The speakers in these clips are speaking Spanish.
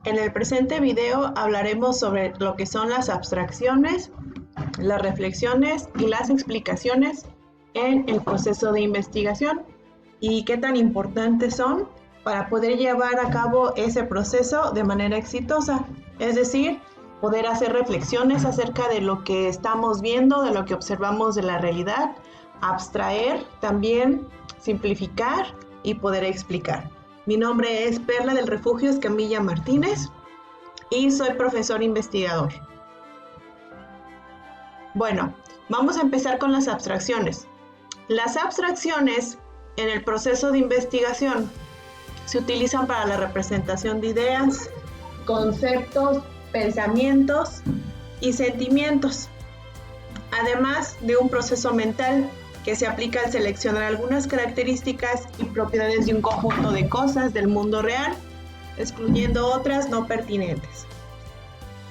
En el presente video hablaremos sobre lo que son las abstracciones, las reflexiones y las explicaciones en el proceso de investigación y qué tan importantes son para poder llevar a cabo ese proceso de manera exitosa, es decir, poder hacer reflexiones acerca de lo que estamos viendo, de lo que observamos de la realidad, abstraer, también simplificar y poder explicar. Mi nombre es Perla del Refugio Escamilla Martínez y soy profesor investigador. Bueno, vamos a empezar con las abstracciones. Las abstracciones en el proceso de investigación se utilizan para la representación de ideas, conceptos, pensamientos y sentimientos, además de un proceso mental que se aplica al seleccionar algunas características y propiedades de un conjunto de cosas del mundo real, excluyendo otras no pertinentes.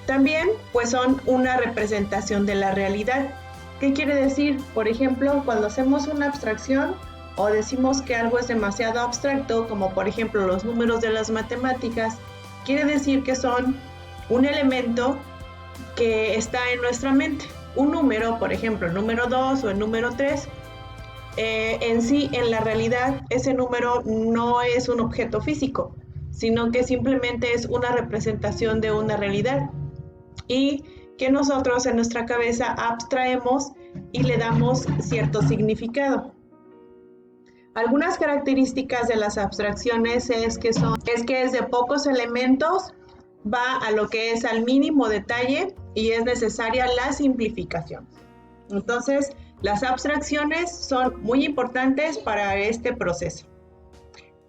También, pues, son una representación de la realidad. ¿Qué quiere decir? Por ejemplo, cuando hacemos una abstracción o decimos que algo es demasiado abstracto, como por ejemplo los números de las matemáticas, quiere decir que son un elemento que está en nuestra mente. Un número, por ejemplo, el número 2 o el número 3, en sí, en la realidad, ese número no es un objeto físico, sino que simplemente es una representación de una realidad y que nosotros en nuestra cabeza abstraemos y le damos cierto significado. Algunas características de las abstracciones es que es de pocos elementos, va a lo que es al mínimo detalle y es necesaria la simplificación. Entonces, las abstracciones son muy importantes para este proceso.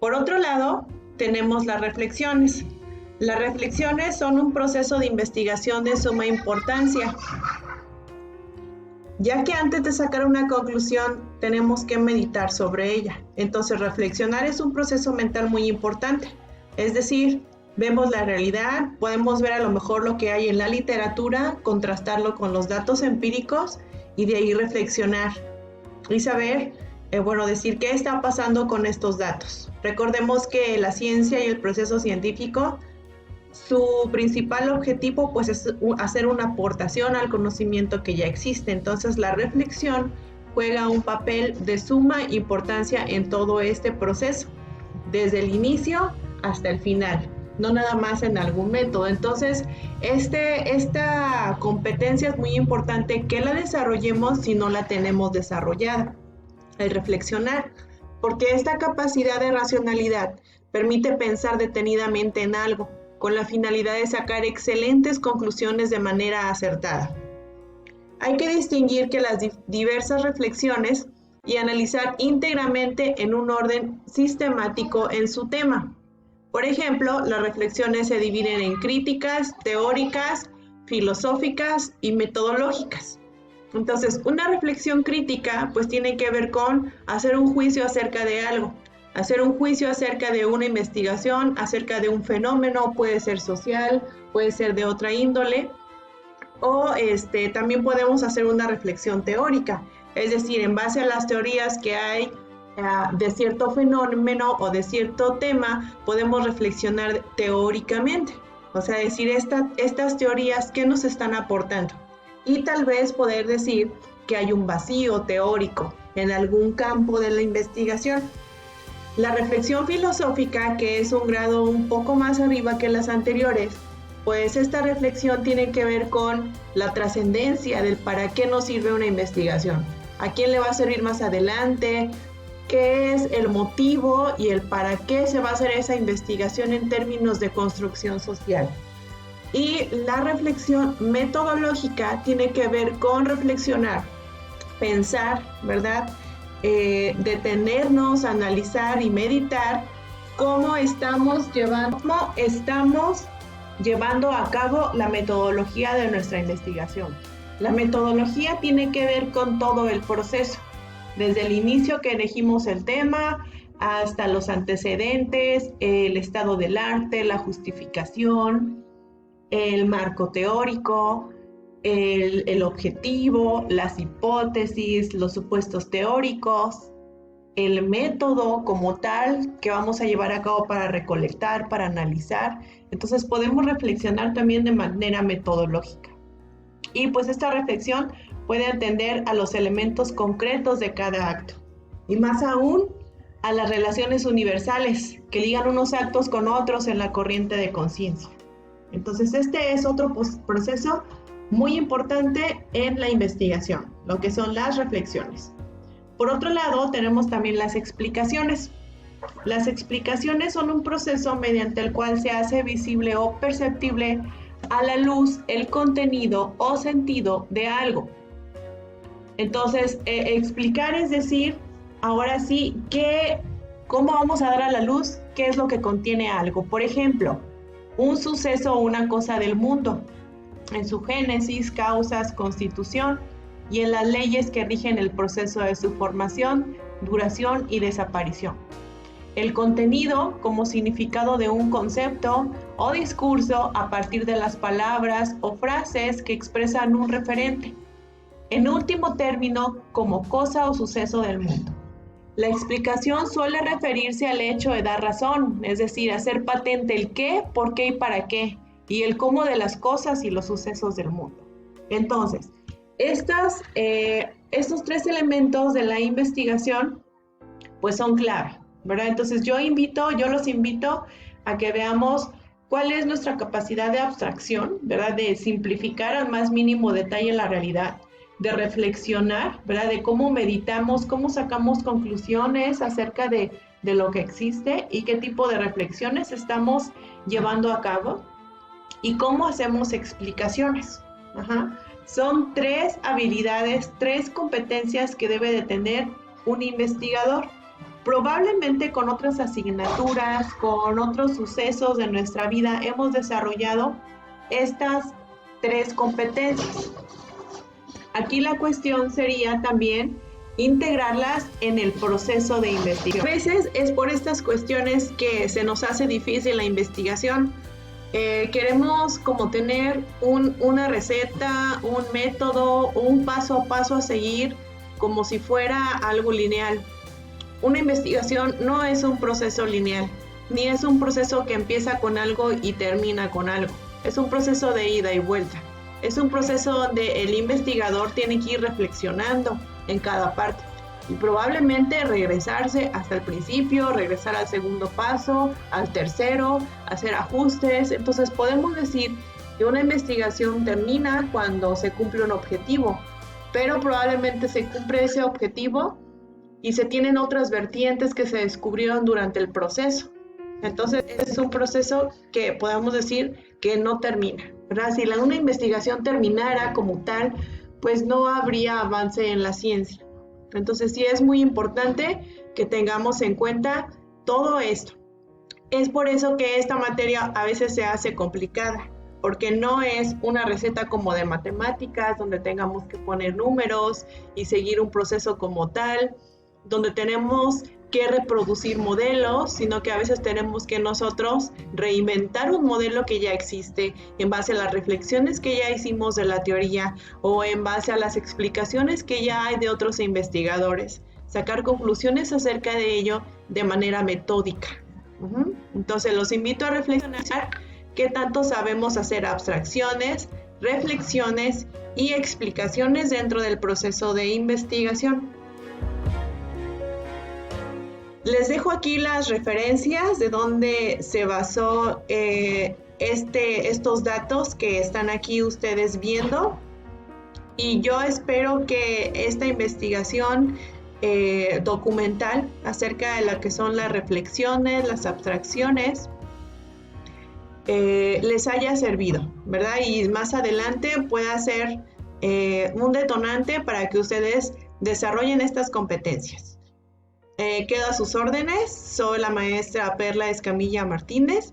Por otro lado, tenemos las reflexiones. Las reflexiones son un proceso de investigación de suma importancia, ya que antes de sacar una conclusión tenemos que meditar sobre ella. Entonces, reflexionar es un proceso mental muy importante. Es decir, vemos la realidad, podemos ver a lo mejor lo que hay en la literatura, contrastarlo con los datos empíricos y de ahí reflexionar y saber, decir qué está pasando con estos datos. Recordemos que la ciencia y el proceso científico, su principal objetivo pues es hacer una aportación al conocimiento que ya existe. Entonces la reflexión juega un papel de suma importancia en todo este proceso, desde el inicio hasta el final, no nada más en algún método. Entonces esta competencia es muy importante que la desarrollemos si no la tenemos desarrollada, el reflexionar, porque esta capacidad de racionalidad permite pensar detenidamente en algo, con la finalidad de sacar excelentes conclusiones de manera acertada. Hay que distinguir que las diversas reflexiones y analizar íntegramente en un orden sistemático en su tema. Por ejemplo, las reflexiones se dividen en críticas, teóricas, filosóficas y metodológicas. Entonces, una reflexión crítica pues tiene que ver con hacer un juicio acerca de algo, hacer un juicio acerca de una investigación, acerca de un fenómeno, puede ser social, puede ser de otra índole, o también podemos hacer una reflexión teórica, es decir, en base a las teorías que hay de cierto fenómeno o de cierto tema, podemos reflexionar teóricamente, o sea, decir estas teorías, ¿qué nos están aportando? Y tal vez poder decir que hay un vacío teórico en algún campo de la investigación. La reflexión filosófica, que es un grado un poco más arriba que las anteriores, pues esta reflexión tiene que ver con la trascendencia del para qué nos sirve una investigación, a quién le va a servir más adelante, qué es el motivo y el para qué se va a hacer esa investigación en términos de construcción social. Y la reflexión metodológica tiene que ver con reflexionar, pensar, ¿verdad? Detenernos, analizar y meditar cómo estamos llevando a cabo la metodología de nuestra investigación. La metodología tiene que ver con todo el proceso, desde el inicio que elegimos el tema, hasta los antecedentes, el estado del arte, la justificación, el marco teórico, el objetivo, las hipótesis, los supuestos teóricos, el método como tal que vamos a llevar a cabo para recolectar, para analizar. Entonces podemos reflexionar también de manera metodológica. Y pues esta reflexión puede atender a los elementos concretos de cada acto. Y más aún a las relaciones universales que ligan unos actos con otros en la corriente de conciencia. Entonces este es otro proceso muy importante en la investigación, lo que son las reflexiones. Por otro lado, tenemos también las explicaciones. Las explicaciones son un proceso mediante el cual se hace visible o perceptible a la luz el contenido o sentido de algo. Entonces, explicar es decir, ahora sí, ¿cómo vamos a dar a la luz qué es lo que contiene algo? Por ejemplo, un suceso o una cosa del mundo, en su génesis, causas, constitución y en las leyes que rigen el proceso de su formación, duración y desaparición. El contenido como significado de un concepto o discurso a partir de las palabras o frases que expresan un referente. En último término, como cosa o suceso del mundo. La explicación suele referirse al hecho de dar razón, es decir, hacer patente el qué, por qué y para qué, y el cómo de las cosas y los sucesos del mundo. Entonces, estos tres elementos de la investigación, pues son clave, ¿verdad? Entonces yo los invito a que veamos cuál es nuestra capacidad de abstracción, ¿verdad? De simplificar al más mínimo detalle la realidad, de reflexionar, ¿verdad? De cómo meditamos, cómo sacamos conclusiones acerca de lo que existe y qué tipo de reflexiones estamos llevando a cabo y cómo hacemos explicaciones. Ajá. Son 3 habilidades, 3 competencias que debe de tener un investigador. Probablemente con otras asignaturas, con otros sucesos de nuestra vida, hemos desarrollado estas 3 competencias. Aquí la cuestión sería también integrarlas en el proceso de investigación. A veces es por estas cuestiones que se nos hace difícil la investigación. Queremos como tener una receta, un método, un paso a paso a seguir como si fuera algo lineal. Una investigación no es un proceso lineal, ni es un proceso que empieza con algo y termina con algo. Es un proceso de ida y vuelta. Es un proceso donde el investigador tiene que ir reflexionando en cada parte y probablemente regresarse hasta el principio, regresar al segundo paso, al tercero, hacer ajustes. Entonces podemos decir que una investigación termina cuando se cumple un objetivo, pero probablemente se cumple ese objetivo y se tienen otras vertientes que se descubrieron durante el proceso. Entonces es un proceso que podemos decir que no termina, ¿verdad? Si una investigación terminara como tal, pues no habría avance en la ciencia. Entonces sí es muy importante que tengamos en cuenta todo esto. Es por eso que esta materia a veces se hace complicada, porque no es una receta como de matemáticas, donde tengamos que poner números y seguir un proceso como tal, donde tenemos que reproducir modelos, sino que a veces tenemos que nosotros reinventar un modelo que ya existe en base a las reflexiones que ya hicimos de la teoría o en base a las explicaciones que ya hay de otros investigadores, sacar conclusiones acerca de ello de manera metódica. Entonces los invito a reflexionar qué tanto sabemos hacer abstracciones, reflexiones y explicaciones dentro del proceso de investigación. Les dejo aquí las referencias de donde se basó estos datos que están aquí ustedes viendo. Y yo espero que esta investigación documental acerca de lo que son las reflexiones, las abstracciones, les haya servido, ¿verdad? Y más adelante pueda ser un detonante para que ustedes desarrollen estas competencias. Quedo a sus órdenes, soy la maestra Perla Escamilla Martínez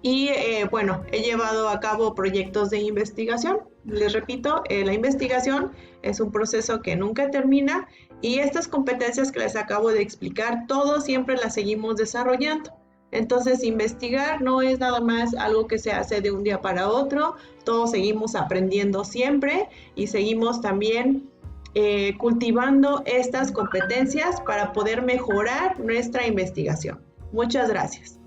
y bueno, he llevado a cabo proyectos de investigación. Les repito, la investigación es un proceso que nunca termina y estas competencias que les acabo de explicar, todos siempre las seguimos desarrollando. Entonces, investigar no es nada más algo que se hace de un día para otro, todos seguimos aprendiendo siempre y seguimos también cultivando estas competencias para poder mejorar nuestra investigación. Muchas gracias.